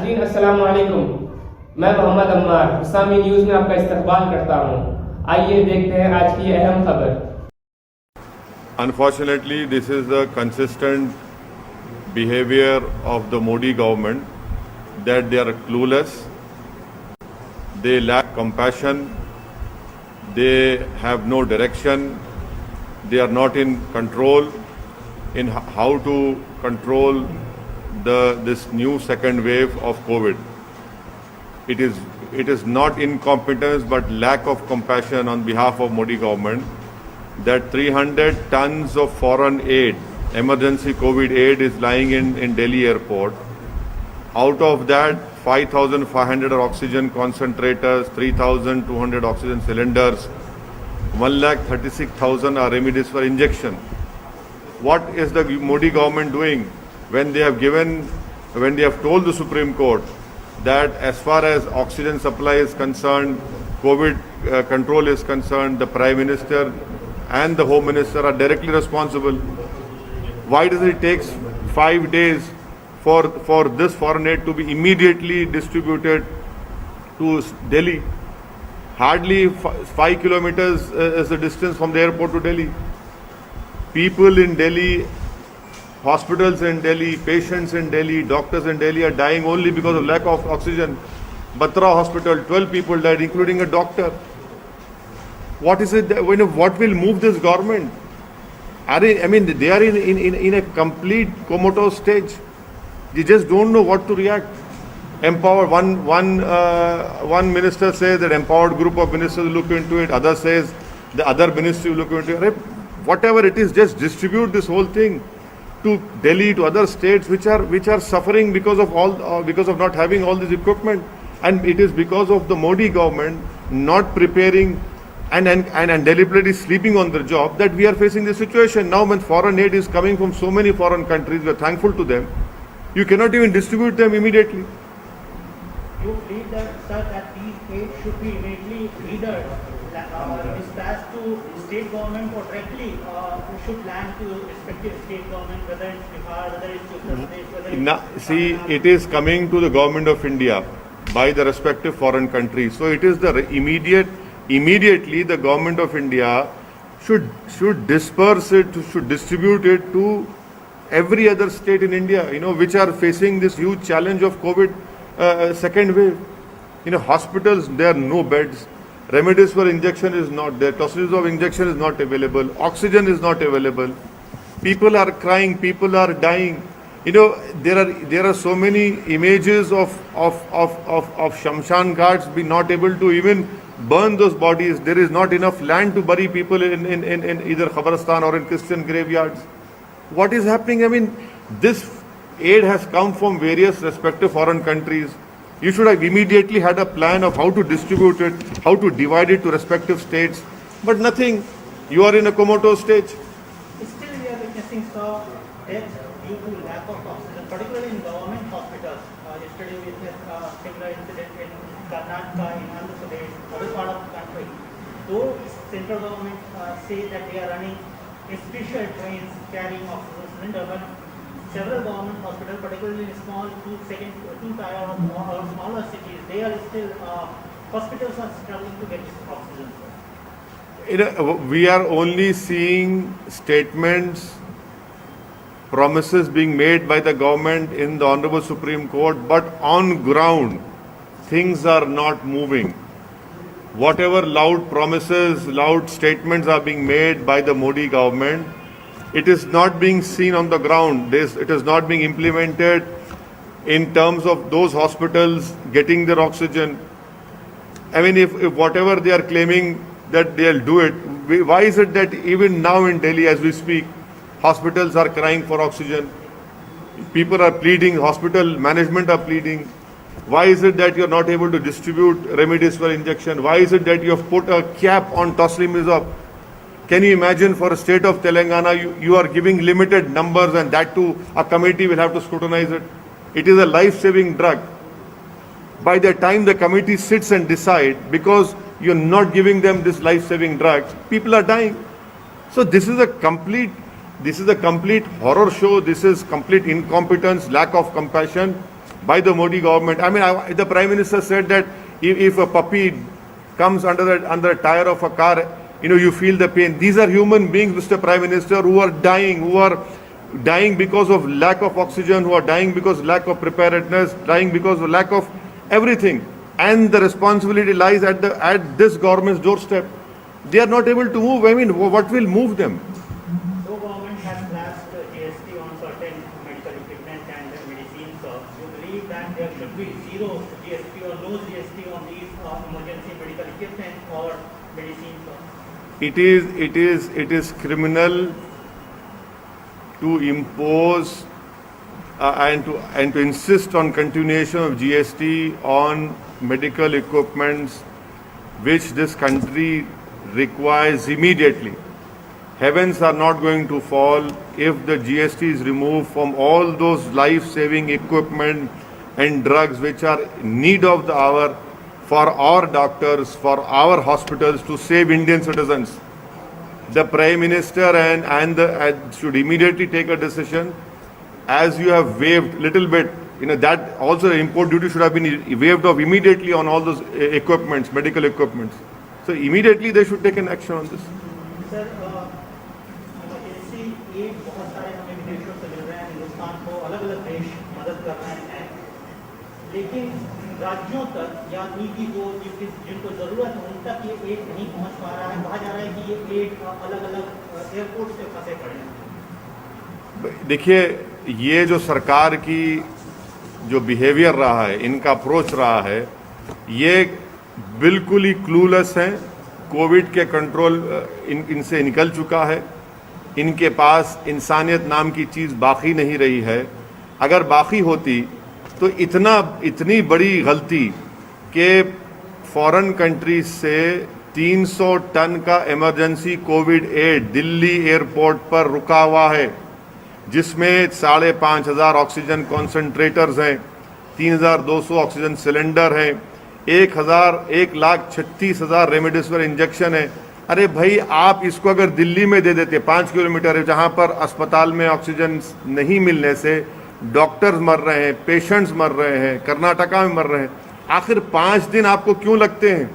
नाज़रीन अस्सलाम वालेकुम। मैं मोहम्मद अम्मार इस्लामी न्यूज़ में आपका इस्तकबाल करता हूँ। आइए देखते हैं आज की अहम खबर। Unfortunately, this is the consistent behavior of the Modi government, that they are clueless, they lack compassion, they have no direction, they are not in control in how to control this new second wave of COVID. It is not incompetence but lack of compassion on behalf of Modi government that 300 tons of foreign aid, emergency COVID aid, is lying in Delhi airport. Out of that, 5,500 are oxygen concentrators, 3,200 oxygen cylinders, 1,36,000 are remdesivir injection. What is the Modi government doing when they have told the Supreme Court that as far as oxygen supply is concerned, COVID control is concerned, the Prime Minister and the Home Minister are directly responsible? Why does it take 5 days for this foreign aid to be immediately distributed to Delhi? Hardly 5 kilometers is the distance from the airport to Delhi. People in Delhi, hospitals in Delhi, patients in Delhi, doctors in Delhi are dying only because of lack of oxygen. Batra Hospital, 12 people died, including a doctor. What is it? What will move this government? They are in a complete comatose stage. They just don't know what to react. Empowered one minister says that empowered group of ministers will look into it. Other says the other ministry will look into it. Whatever it is, just distribute this whole thing to Delhi, to other states which are suffering because of not having all this equipment. And it is because of the Modi government not preparing and deliberately sleeping on their job that we are facing this situation. Now when foreign aid is coming from so many foreign countries, we are thankful to them. You cannot even distribute them immediately. You feel that, sir, that these aid should be immediately either dispatched to state government or directly should land to respective state government, whether it's Bihar, whether it's Uttar Pradesh, whether it's... See, it is coming to the government of India by the respective foreign countries. So it is the immediately the government of India should disperse it, should distribute it to every other state in India, which are facing this huge challenge of COVID second wave. Hospitals, there are no beds. Remdesivir injection is not there. Tocilizumab injection is not available. Oxygen is not available. People are crying. People are dying. There are so many images of Shamshan Ghats be not able to even burn those bodies. There is not enough land to bury people in either Khabristan or in Christian graveyards. What is happening? This aid has come from various respective foreign countries. You should have immediately had a plan of how to distribute it, how to divide it to respective states. But nothing. You are in a comatose stage. Still, we are witnessing deaths due to lack of oxygen, particularly in government hospitals. Yesterday, we witnessed a similar incident in Karnataka, in Andhra Pradesh, other part of the country. Though central government say that they are running special trains carrying oxygen cylinder, but several government hospitals, particularly in small two-tier or smaller cities, they are still hospitals are struggling to get oxygen. We are only seeing statements, promises being made by the government in the Honorable Supreme Court, but on ground, things are not moving. Whatever loud promises, loud statements are being made by the Modi government, it is not being seen on the ground. It is not being implemented in terms of those hospitals getting their oxygen. If whatever they are claiming that they'll do it, why is it that even now in Delhi as we speak, hospitals are crying for oxygen? People are pleading, hospital management are pleading. Why is it that you're not able to distribute remdesivir injection? Why is it that you have put a cap on tocilizumab? Can you imagine for a state of Telangana, you are giving limited numbers and that too, a committee will have to scrutinize it. It is a life-saving drug. By the time the committee sits and decides, because you're not giving them this life-saving drug, people are dying. So this is a complete horror show. This is complete incompetence, lack of compassion. by the Modi government. I mean, the Prime Minister said that if a puppy comes under the tire of a car, you feel the pain. These are human beings, Mr. Prime Minister, who are dying because of lack of oxygen, who are dying because of lack of preparedness, dying because of lack of everything. And the responsibility lies at this government's doorstep. They are not able to move. I mean, what will move them? Though government has slashed GST on certain medical equipment and medicines, you believe that there should be zero GST or no GST on these emergency medical equipment or medicines? It is criminal to impose and to insist on continuation of GST on medical equipments which this country requires immediately. Heavens are not going to fall if the GST is removed from all those life-saving equipment and drugs which are in need of the hour for our doctors, for our hospitals to save Indian citizens. The Prime Minister and should immediately take a decision, as you have waived little bit. That also import duty should have been waived off immediately on all those equipments, medical equipments. So immediately they should take an action on this. Sir emergency aid बहुत सारे हमें विदेशों से मिल रहे हैं, हिंदुस्तान को अलग अलग देश मदद कर रहे हैं, लेकिन राज्यों तक या नीति को जिनको जरूरत है उन तक ये एड नहीं पहुंच पा रहा है। कहा जा रहा है कि ये एड अलग अलग एयरपोर्ट से फंसे पड़े हैं। देखिए, ये जो सरकार की जो बिहेवियर रहा है, इनका अप्रोच रहा है, ये बिल्कुल ही क्लूलेस हैं। कोविड के कंट्रोल इनसे निकल चुका है। इनके पास इंसानियत नाम की चीज़ बाकी नहीं रही है। अगर बाकी होती तो इतनी बड़ी गलती कि फॉरेन कंट्रीज से 300 टन का emergency Covid aid Delhi airport पर रुका हुआ है, जिसमें 5,500 ऑक्सीजन कॉन्सेंट्रेटर्स हैं, 3,200 ऑक्सीजन सिलेंडर हैं, 1,36,000 रेमडेसिविर इंजेक्शन है। अरे भाई, आप इसको अगर दिल्ली में दे देते, 5 किलोमीटर है, जहां पर अस्पताल में ऑक्सीजन नहीं मिलने से डॉक्टर्स मर रहे हैं, पेशेंट्स मर रहे हैं, कर्नाटका में मर रहे हैं, आखिर 5 दिन आपको क्यों लगते हैं?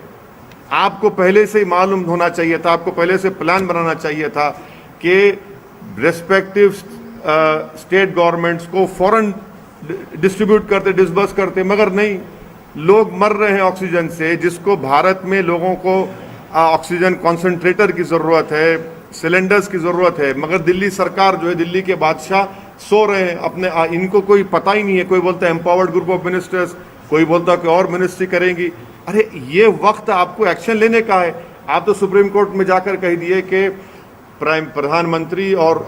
आपको पहले से ही मालूम होना चाहिए था, आपको पहले से प्लान बनाना चाहिए था कि रेस्पेक्टिव स्टेट गवर्नमेंट्स को फौरन डिस्ट्रीब्यूट करते, डिसबर्स करते, मगर नहीं। लोग मर रहे हैं ऑक्सीजन से, जिसको भारत में लोगों को ऑक्सीजन कॉन्सेंट्रेटर की ज़रूरत है, सिलेंडर्स की ज़रूरत है, मगर दिल्ली सरकार जो है, दिल्ली के बादशाह सो रहे हैं अपने। इनको कोई पता ही नहीं है। कोई बोलता है एम्पावर्ड ग्रुप ऑफ मिनिस्टर्स, कोई बोलता है कि और मिनिस्ट्री करेंगी। अरे ये वक्त आपको एक्शन लेने का है। आप तो सुप्रीम कोर्ट में जाकर कह दिए कि प्रधानमंत्री और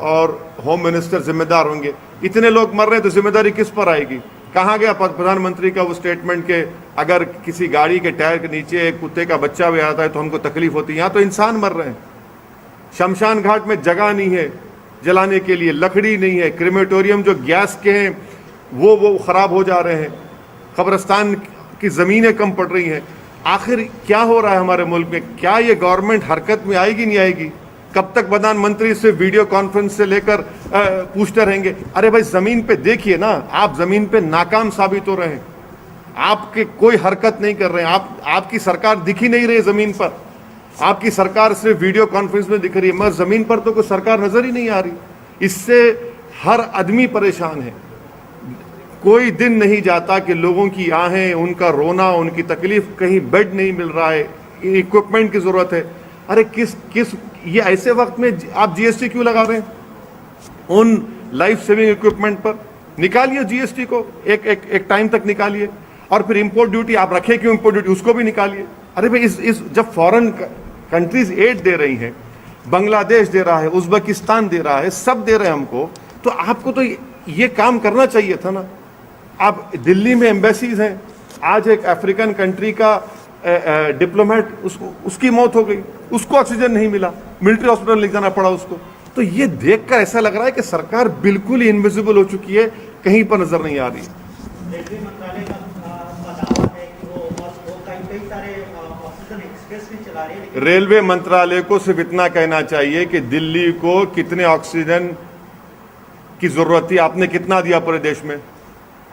होम मिनिस्टर जिम्मेदार होंगे। इतने लोग मर रहे हैं तो जिम्मेदारी किस पर आएगी? कहाँ गया प्रधानमंत्री का वो स्टेटमेंट के अगर किसी गाड़ी के टायर के नीचे एक कुत्ते का बच्चा भी आता है तो हमको तकलीफ होती है? यहाँ तो इंसान मर रहे हैं। शमशान घाट में जगह नहीं है जलाने के लिए, लकड़ी नहीं है, क्रीमेटोरियम जो गैस के हैं वो खराब हो जा रहे हैं, कब्रिस्तान की ज़मीनें कम पड़ रही हैं। आखिर क्या हो रहा है हमारे मुल्क में? क्या ये गवर्नमेंट हरकत में आएगी, नहीं आएगी? कब तक प्रधानमंत्री से वीडियो कॉन्फ्रेंस से लेकर पूछते रहेंगे? अरे भाई, जमीन पे देखिए ना, आप जमीन पे नाकाम साबित हो रहे हैं। आपके कोई हरकत नहीं कर रहे हैं। आपकी सरकार दिख ही नहीं रही जमीन पर। आपकी सरकार सिर्फ वीडियो कॉन्फ्रेंस में दिख रही है, मगर जमीन पर तो कोई सरकार नजर ही नहीं आ रही। इससे हर आदमी परेशान है। कोई दिन नहीं जाता कि लोगों की आहें, उनका रोना, उनकी तकलीफ, कहीं बेड नहीं मिल रहा है, इक्विपमेंट की जरूरत है। अरे किस ये ऐसे वक्त में आप जीएसटी क्यों लगा रहे हैं उन लाइफ सेविंग इक्विपमेंट पर? निकालिए जीएसटी को, एक टाइम तक निकालिए। और फिर इंपोर्ट ड्यूटी आप रखे क्यों? इंपोर्ट ड्यूटी उसको भी निकालिए। अरे भाई, इस जब फॉरेन कंट्रीज एड दे रही हैं, बांग्लादेश दे रहा है, उज्बेकिस्तान दे रहा है, सब दे रहे हैं हमको, तो आपको तो ये काम करना चाहिए था ना। आप दिल्ली में एम्बेसीज हैं, आज एक अफ्रीकन कंट्री का डिप्लोमेट, उसकी मौत हो गई, उसको ऑक्सीजन नहीं मिला, मिलिट्री हॉस्पिटल ले जाना पड़ा उसको। तो ये देखकर ऐसा लग रहा है कि सरकार बिल्कुल ही इनविजिबल हो चुकी है, कहीं पर नजर नहीं आ रही। रेलवे मंत्रालय का दावा है कि वो कई सारे ऑक्सीजन एक्सप्रेस भी चला रही है। रेलवे मंत्रालय को सिर्फ इतना कहना चाहिए कि दिल्ली को कितने ऑक्सीजन की जरूरत थी, आपने कितना दिया पूरे देश में?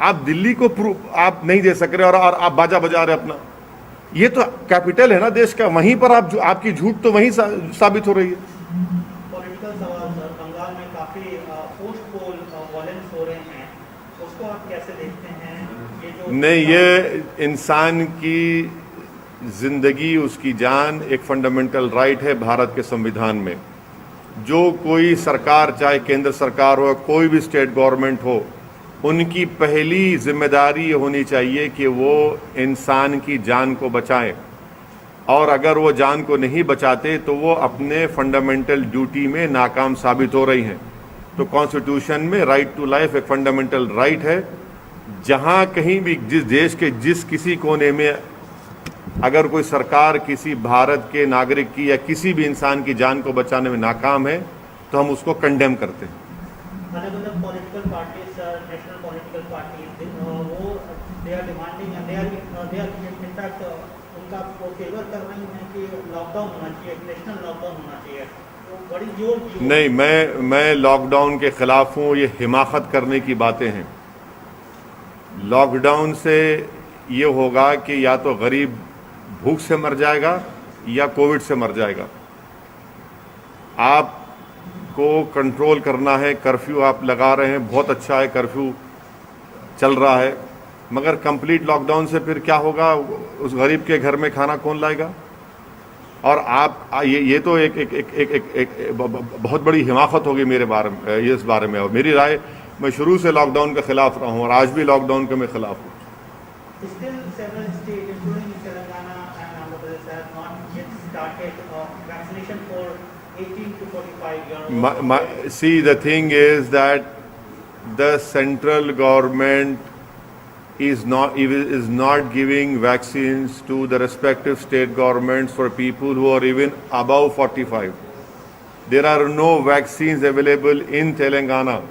आप दिल्ली को आप नहीं दे सक रहे और आप बाजा बजा रहे अपना। ये तो कैपिटल है ना देश का, वहीं पर आपकी झूठ तो वहीं साबित हो रही है। पॉलिटिकल सवाल सर, बंगाल में काफी पोस्ट पोल वायलेंस हो रहे हैं, उसको आप कैसे देखते हैं? ये जो नहीं, ये इंसान की जिंदगी, उसकी जान एक फंडामेंटल राइट है भारत के संविधान में। जो कोई सरकार, चाहे केंद्र सरकार हो, कोई भी स्टेट गवर्नमेंट हो, उनकी पहली जिम्मेदारी ये होनी चाहिए कि वो इंसान की जान को बचाएं, और अगर वो जान को नहीं बचाते तो वो अपने फंडामेंटल ड्यूटी में नाकाम साबित हो रही हैं। तो कॉन्स्टिट्यूशन में राइट टू लाइफ एक फंडामेंटल राइट है। जहां कहीं भी जिस देश के जिस किसी कोने में अगर कोई सरकार किसी भारत के नागरिक की या किसी भी इंसान की जान को बचाने में नाकाम है तो हम उसको कंडेम करते हैं। अलग अलग political parties, national political parties, वो they are demanding and they are in fact उनका वो फेवर कर रही हैं कि लॉकडाउन होना चाहिए, नेशनल लॉकडाउन होना चाहिए। तो बड़ी जोर नहीं, मैं लॉकडाउन के खिलाफ हूँ। ये हिमाकत करने की बातें हैं। लॉकडाउन से ये होगा कि या तो गरीब भूख से मर जाएगा या कोविड से मर जाएगा। आपको कंट्रोल करना है। कर्फ्यू आप लगा रहे हैं, बहुत अच्छा है, कर्फ्यू चल रहा है, मगर कंप्लीट लॉकडाउन से फिर क्या होगा? उस गरीब के घर में खाना कौन लाएगा? और आप ये तो एक बहुत बड़ी हिमाकत होगी मेरे बारे में, इस बारे में। और मेरी राय, मैं शुरू से लॉकडाउन के खिलाफ रहा हूँ और आज भी लॉकडाउन के मैं खिलाफ हूँ। Still, several states, including Telangana and Andhra Pradesh, have not yet started vaccination for 18 to 45 years old. See, the thing is that the central government is not giving vaccines to the respective state governments for people who are even above 45. There are no vaccines available in Telangana.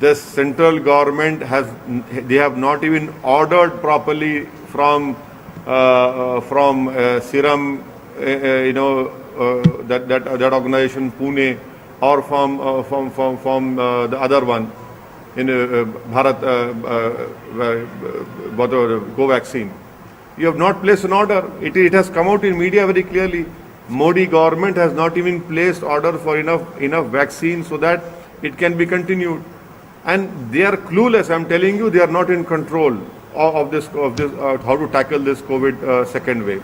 The central government they have not even ordered properly from Serum, that organization Pune, or from the other one in Bharat, Covaxin. You have not placed an order. It has come out in media very clearly. Modi government has not even placed order for enough vaccine so that it can be continued. And they are clueless. I'm telling you, they are not in control of this how to tackle this COVID second wave.